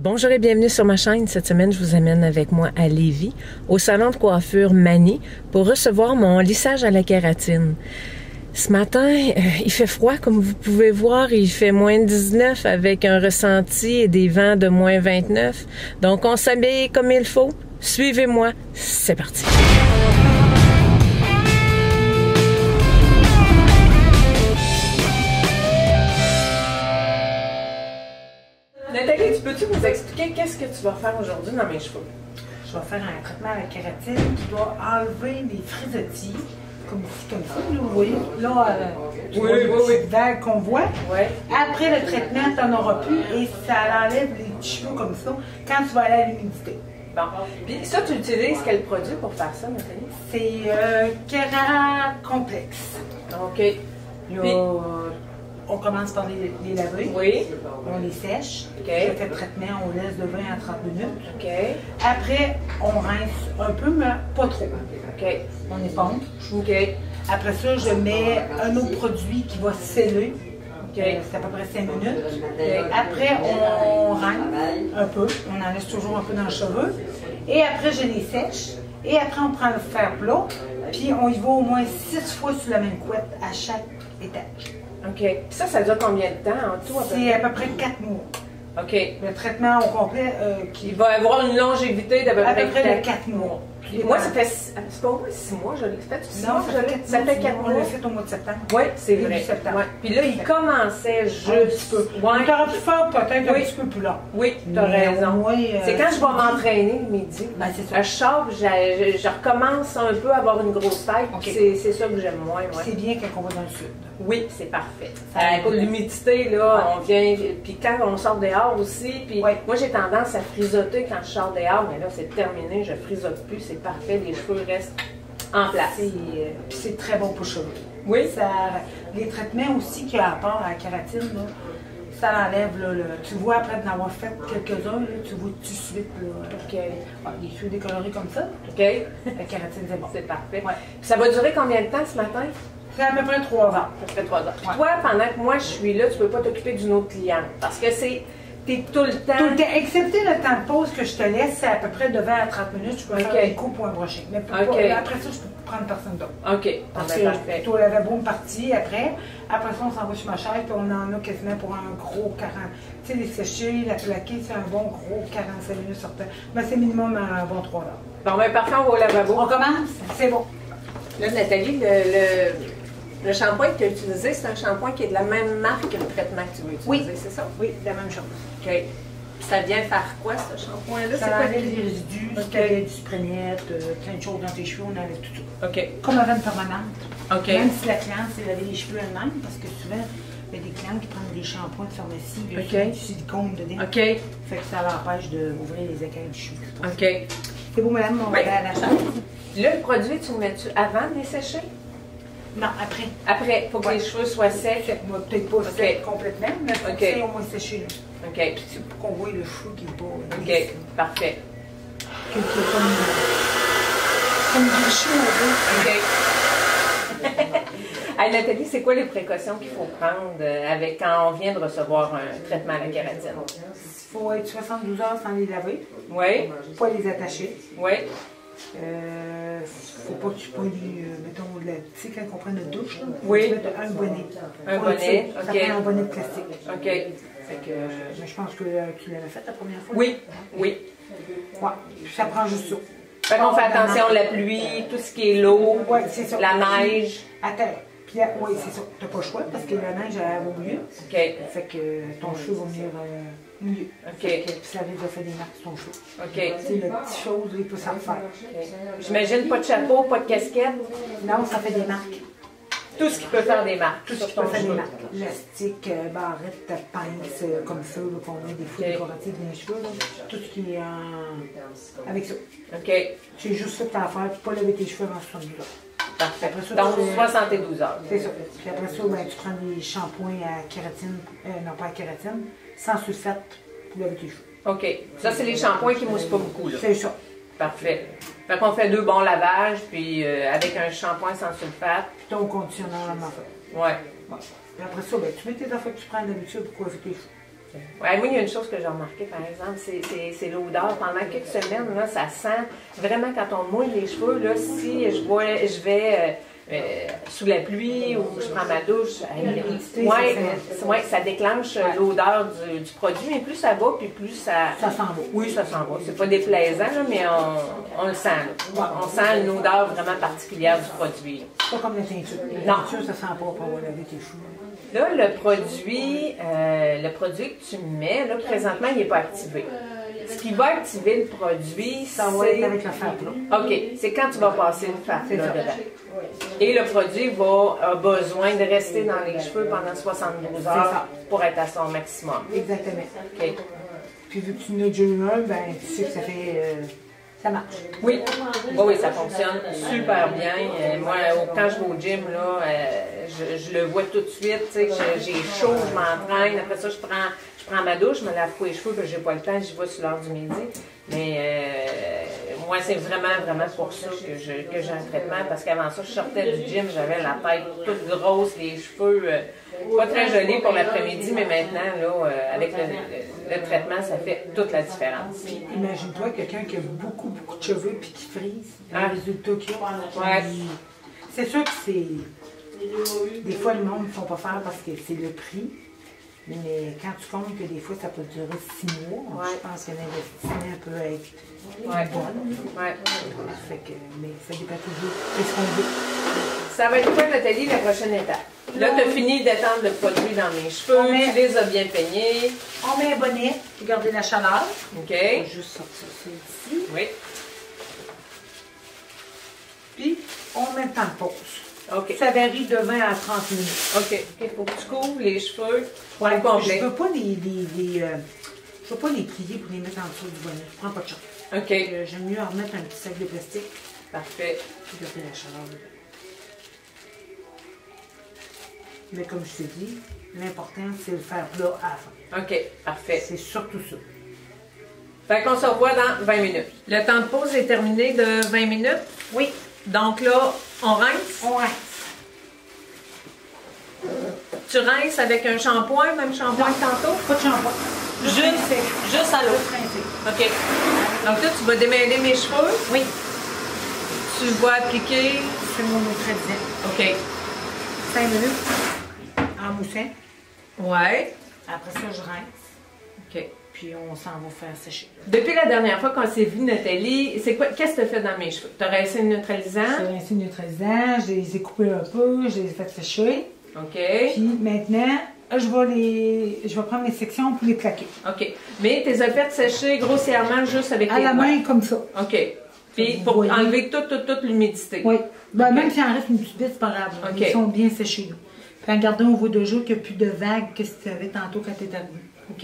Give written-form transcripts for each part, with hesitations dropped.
Bonjour et bienvenue sur ma chaîne. Cette semaine, je vous amène avec moi à Lévis, au salon de coiffure Mani, pour recevoir mon lissage à la kératine. Ce matin, il fait froid, comme vous pouvez voir. Il fait moins 19 avec un ressenti et des vents de moins 29. Donc, on s'habille comme il faut. Suivez-moi. C'est parti. Nathalie, tu peux-tu nous expliquer qu'est-ce que tu vas faire aujourd'hui dans mes cheveux? Je vais faire un traitement à la kératine qui doit enlever les frisottis, comme ici, comme ça. Là, vous voyez, là, tu vois les petites vagues qu'on voit. Ouais. Après le traitement, tu n'en auras plus et ça enlève les cheveux comme ça quand tu vas aller à l'humidité. Bon. Puis ça, tu utilises quel produit pour faire ça, Nathalie? C'est Kéra Complexe. OK. Là, Puis, on commence par les laver. oui. On les sèche. OK. Je fais le traitement, on laisse de 20 à 30 minutes. OK. Après, on rince un peu, mais pas trop. OK. On éponge. OK. Après ça, je mets un autre produit qui va sceller. OK. C'est à peu près 5 minutes. Après, on rince un peu. On en laisse toujours un peu dans le cheveu. Et après, je les sèche. Et après, on prend le fer plat. Puis, on y va au moins 6 fois sur la même couette à chaque étage. OK. Puis ça dure combien de temps en tout? C'est à peu près 4 mois. OK. Le traitement au complet Il va avoir une longévité d'à à peu près de 4 mois. Et moi, ça fait. C'est pas au moins 6 mois, je l'ai fait. 6 Non, mois, ça fait 4 mois. On l'a fait au mois de septembre. Oui, c'est Début vrai. septembre. Ouais. Puis là, il commençait juste. Un petit peu. Ouais. On aurait pu faire peut-être un Oui. petit peu plus long. Oui, tu as Mais raison. au moins, C'est quand je vais m'entraîner le midi. Ben, c'est ça. Je sors, je recommence un peu à avoir une grosse tête. OK. C'est ça que j'aime moins. Ouais. C'est bien quand on va dans le sud. Oui, c'est parfait. Ça Pour l'humidité, là, on vient. Puis quand on sort dehors aussi, puis Ouais. moi j'ai tendance à frisoter quand je sors dehors, mais là c'est terminé, je frisote plus, c'est parfait, les cheveux restent en place. Puis c'est très bon pour les cheveux. Oui. Ça, les traitements aussi qu'il y a à part à la kératine, là, ça l'enlève. Tu vois, après d'en avoir fait quelques-uns, là, tu vois tout de suite OK. les cheveux décolorés comme ça. OK. La kératine, c'est bon. C'est parfait. Ouais. Puis ça va durer combien de temps ce matin? C'est à peu près 3 ans. Ça fait 3 heures. Puis Ouais. toi, pendant que moi je suis là, tu peux pas t'occuper d'une autre cliente. Parce que t'es tout le temps. Tout le temps, excepté le temps de pause que je te laisse, c'est à peu près de 20 à 30 minutes, je peux faire des coupes ou un brushing. Mais pas, après ça, je peux prendre personne d'autre. OK. Parce Parfait. que toi, le lavabo me partit après. Après ça, on s'en va sur ma chaise, puis on en a quasiment pour un gros 40. Tu sais, les séchés, la plaquée, c'est un bon gros 45 minutes sur terre. Mais c'est minimum un bon 3 heures. Bon, ben parfait, on va au lavabo. On commence? C'est bon. Là, Nathalie, le shampoing que tu as utilisé, c'est un shampoing qui est de la même marque que le traitement que tu veux utiliser, c'est ça? Oui, la même chose. OK. Puis ça vient faire quoi, ce shampoing-là? Ça enlève les résidus, si tu avais du spray-net, plein de choses dans tes cheveux, on enlève tout ça. OK. Comme avant une permanente. OK. Même si la cliente s'est laver les cheveux elle-même, parce que souvent, il y a des clientes qui prennent des shampoings de pharmacie, il y a du silicone dedans. OK. Fait que ça l'empêche d'ouvrir les écailles du cheveu. OK. C'est beau, madame, on va aller à la chaise. Là, le produit, tu le mets-tu avant de les sécher? Non, après. Après, pour que les cheveux soient secs. Peut-être pas sec complètement, mais faut que c'est au moins séché. Là. OK. C'est pour qu'on voit le cheveu qui est pas. OK. Parfait. Qui est comme du cheveu un peu. OK. Hey, Nathalie, c'est quoi les précautions qu'il faut prendre quand on vient de recevoir un traitement à la kératine? Il faut être 72 heures sans les laver. Oui. Pas les attacher. Oui. Faut pas que tu prennes mettons, tu sais, quand on prend notre douche, là, oui. tu mets un bonnet. Un bonnet, ça OK. prend un bonnet de plastique. OK. Fait que, mais je pense que tu l'avais fait la première fois. oui, oui. Ouais, ça prend juste ça. Fait qu'on fait attention à la pluie, tout ce qui est l'eau, c'est ça. la neige. Attends. Puis oui, c'est ça. T'as pas le choix parce que la neige, elle va mieux. OK. Fait que ton cheveu va venir mieux. OK. Puis ça avait déjà fait des marques sur ton cheveu. OK. C'est la petite chose, il peut s'en refaire. Okay. J'imagine pas de chapeau, pas de casquette. Non, ça fait des marques. Tout ce qui peut faire des marques. Tout ce qui peut faire des marques. Élastique, barrette, pince, comme ça, qu'on a des fous décoratifs dans les cheveux. Là. Tout ce qui est avec ça. OK. C'est juste ça que tu as à faire. Tu peux pas laver tes cheveux avant 72 heures. Parfait. Après ça, donc, 72 heures. C'est ça. Puis après ça, ben, tu prends des shampoings à kératine, non pas à kératine, sans sulfate pour laver tes cheveux. OK. Ça, c'est les shampoings qui moussent pas beaucoup, là. C'est ça. Parfait. Fait qu'on fait 2 bons lavages, puis avec un shampoing sans sulfate. Puis ton conditionneur, la même affaire. Ouais. Puis après ça, ben, tu mets tes affaires que tu prends d'habitude pour coiffer tes cheveux. Ouais, moi, il y a une chose que j'ai remarqué, par exemple, c'est l'odeur. Pendant quelques semaines, là, ça sent vraiment quand on mouille les cheveux, là, si je vais sous la pluie ou je prends ma douche, ça déclenche l'odeur du produit, mais plus ça va, puis plus ça... Ça s'en va. Oui, ça s'en va. C'est pas déplaisant, là, mais on le sent. Là. On sent une odeur vraiment particulière du produit. Là. Pas comme la teinture. La teinture, ça sent pas pour laver tes cheveux. Là, le produit que tu mets, là, présentement, il n'est pas activé. Ce qui va activer le produit, ça va être avec le fer plat. OK. C'est quand tu vas passer le fer plat dedans. Et le produit a besoin de rester dans les cheveux pendant 72 heures pour être à son maximum. Exactement. OK. Puis vu que tu n'as déjà eu un, ben, tu sais que ça fait... ça marche. Oui. Oui, ça fonctionne super bien. Moi, quand je vais au gym, là, je le vois tout de suite. J'ai chaud, je m'entraîne. Après ça, je prends ma douche, je me lave pas les cheveux, parce que j'ai pas le temps, j'y vais sur l'heure du midi. Mais moi, c'est vraiment pour ça que j'ai un traitement. Parce qu'avant ça, je sortais du gym, j'avais la tête toute grosse, les cheveux pas très jolis pour l'après-midi. Mais maintenant, là, avec le traitement, ça fait toute la différence. Puis imagine-toi quelqu'un qui a beaucoup de cheveux puis qui frise. Les résultats qu'il a. Ouais. C'est sûr que c'est... Des fois, le monde ne font pas faire parce que c'est le prix. Mais quand tu comptes que des fois, ça peut durer 6 mois, je pense que l'investissement peut être bonne. Ouais. Fait que, mais ça dépend toujours de ce qu'on veut. Ça va être quoi, Nathalie, la prochaine étape? Là, tu as fini d'étendre le produit dans mes cheveux, tu les as bien peignés. On met un bonnet pour garder la chaleur. OK. On va juste sortir ça ici. Oui. Puis, on met le temps de pause. OK. Ça varie de 20 à 30 minutes. OK. Il faut que tu couvres les cheveux Ouais, au complet. Je ne veux pas je veux pas les plier pour les mettre en dessous du bonnet. Je prends pas de chance. OK. J'aime mieux en remettre un petit sac de plastique. Parfait. Puis garder la chaleur dedans. Mais comme je t'ai dit, l'important, c'est le faire plat à la fin. OK. Parfait. C'est surtout ça. Fait qu'on se revoit dans 20 minutes. Le temps de pause est terminé de 20 minutes. Oui. Donc là, on rince. On rince. Tu rinces avec un shampoing, même shampoing que tantôt? Pas de shampoing. Juste à l'eau. OK. Donc là, tu vas démêler mes cheveux. Oui. Tu vas appliquer. C'est mon neutralisant. OK. 5 minutes en moussant. Ouais. Après ça, je rince. OK. Puis on s'en va faire sécher. Depuis la dernière fois qu'on s'est vu, Nathalie, qu'est-ce que tu as fait dans mes cheveux? Tu as rincé le neutralisant? J'ai rincé le neutralisant, je les ai coupés un peu, je les ai fait sécher. OK. Puis maintenant, je vais prendre mes sections pour les plaquer. OK. Mais tu les as fait sécher grossièrement juste avec à la main comme ça. OK. Puis pour enlever toute l'humidité. Oui. Ben, okay. Même s'il en reste une petite bite, c'est pas grave. Okay. Ils sont bien séchés. Là. Puis en gardant au bout de jour qu'il n'y a plus de vagues que tu avais tantôt quand tu étais arrivé. OK.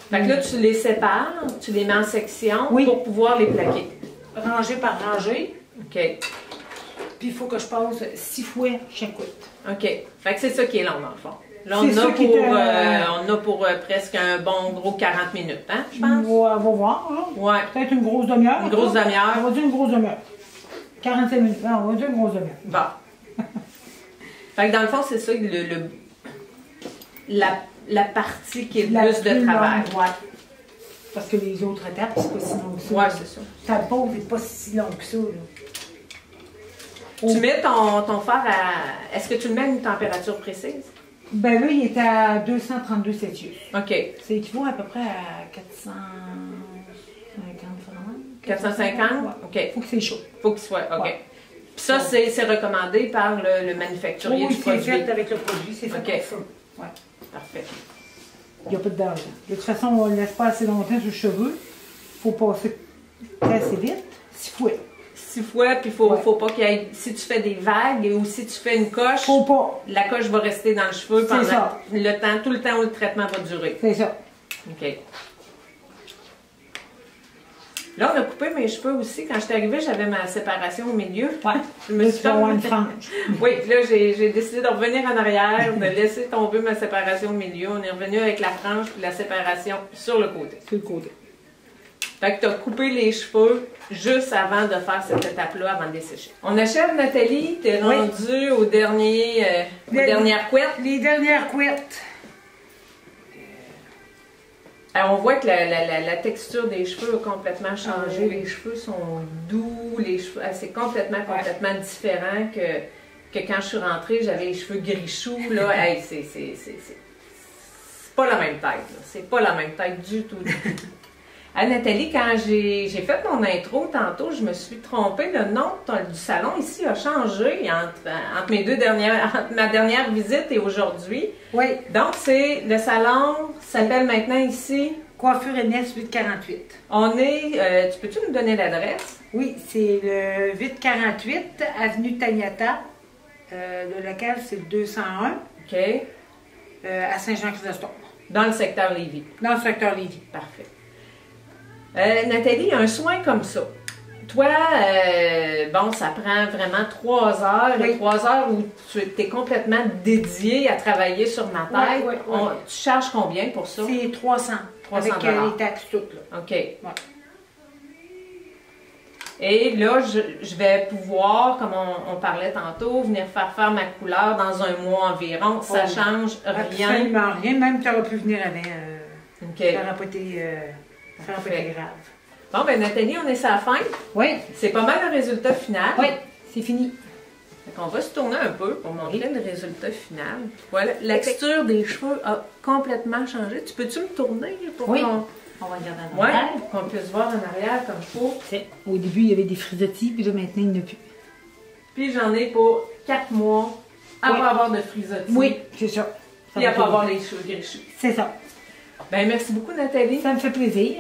Fait que là, tu les sépares, tu les mets en sections pour pouvoir les plaquer. Rangée par rangée. OK. Puis il faut que je passe 6 fois chaque couette. OK. Fait que c'est ça qui est long, dans le fond. Là, on a pour presque un bon gros 40 minutes, hein, je pense? On va voir, hein? Ouais. Peut-être une grosse demi-heure. Une grosse demi-heure. On va dire une grosse demi-heure. 45 minutes. Non, on va dire une grosse demi-heure. Bon. Fait que dans le fond, c'est ça, la partie qui est le plus de travail. Ouais. Parce que les autres étapes, c'est pas si long que ça. Ouais, c'est ça. Ta pause n'est pas si long que ça, là. Tu mets ton fer à... Est-ce que tu le mets à une température précise? Ben là, il est à 232 Celsius. OK. C'est équivaut à peu près à 450 francs. 450? Ouais. OK. Faut que c'est chaud. Faut qu'il soit, OK. Ouais. Puis ça, c'est recommandé par le manufacturier du produit. Oui, c'est fait avec le produit, c'est fait pour ça. Ouais. Parfait. Il n'y a pas de danger. De toute façon, on ne laisse pas assez longtemps sur le cheveu. Il faut passer assez vite. 6 fois. 6 fois, puis faut pas qu'il y ait... Si tu fais des vagues ou si tu fais une coche, faut pas. La coche va rester dans le cheveu pendant tout le temps où le traitement va durer. C'est ça. OK. Là, on a coupé mes cheveux aussi. Quand je suis arrivée, j'avais ma séparation au milieu. Ouais. Je me suis fait une frange. Oui, puis là, j'ai décidé de revenir en arrière, de laisser tomber ma séparation au milieu. On est revenu avec la frange puis la séparation sur le côté. Sur le côté. Fait que tu as coupé les cheveux juste avant de faire cette étape-là, avant de les sécher. On achève, Nathalie. Tu es rendue aux dernières couettes. Les dernières couettes. Alors, on voit que la texture des cheveux a complètement changé. Les cheveux sont doux, les cheveux, c'est complètement différent que quand je suis rentrée, j'avais les cheveux gris-choux. Hey, c'est pas la même tête. C'est pas la même tête du tout. Nathalie, quand j'ai fait mon intro tantôt, je me suis trompée. Le nom du salon ici a changé entre ma dernière visite et aujourd'hui. Oui. Donc, le salon s'appelle maintenant ici Coiffure NS 848. On est, tu peux-tu nous donner l'adresse? Oui, c'est le 848 avenue Taniata. Le local, c'est le 201. OK. À Saint-Jean-Chrysostome. Dans le secteur Lévis. Dans le secteur Lévis. Parfait. Nathalie, un soin comme ça. Toi, bon, ça prend vraiment 3 heures. Oui. 3 heures où tu es complètement dédiée à travailler sur ma tête. Oui, oui, oui. Tu charges combien pour ça? C'est 300. Avec les taxes toutes. Là. OK. Ouais. Et là, je vais pouvoir, comme on parlait tantôt, venir faire ma couleur dans un mois environ. Ça change rien. Absolument rien. Même tu aurais pu venir avec. OK. Ça n'aurait pas été grave. Bon, ben Nathalie, on est à la fin. Oui. C'est pas mal le résultat final. Oui, c'est fini. On va se tourner un peu pour montrer le résultat final. Voilà, la texture des cheveux a complètement changé. Tu peux-tu me tourner pour qu'on... On va regarder en arrière. Oui, qu'on puisse voir en arrière comme il faut. Au début, il y avait des frisottis, puis là, maintenant, il n'y en a plus. Puis j'en ai pour 4 mois à pas avoir de frisottis. Oui, c'est ça. Puis à pas avoir les cheveux gris. C'est ça. Ben merci beaucoup, Nathalie. Ça me fait plaisir.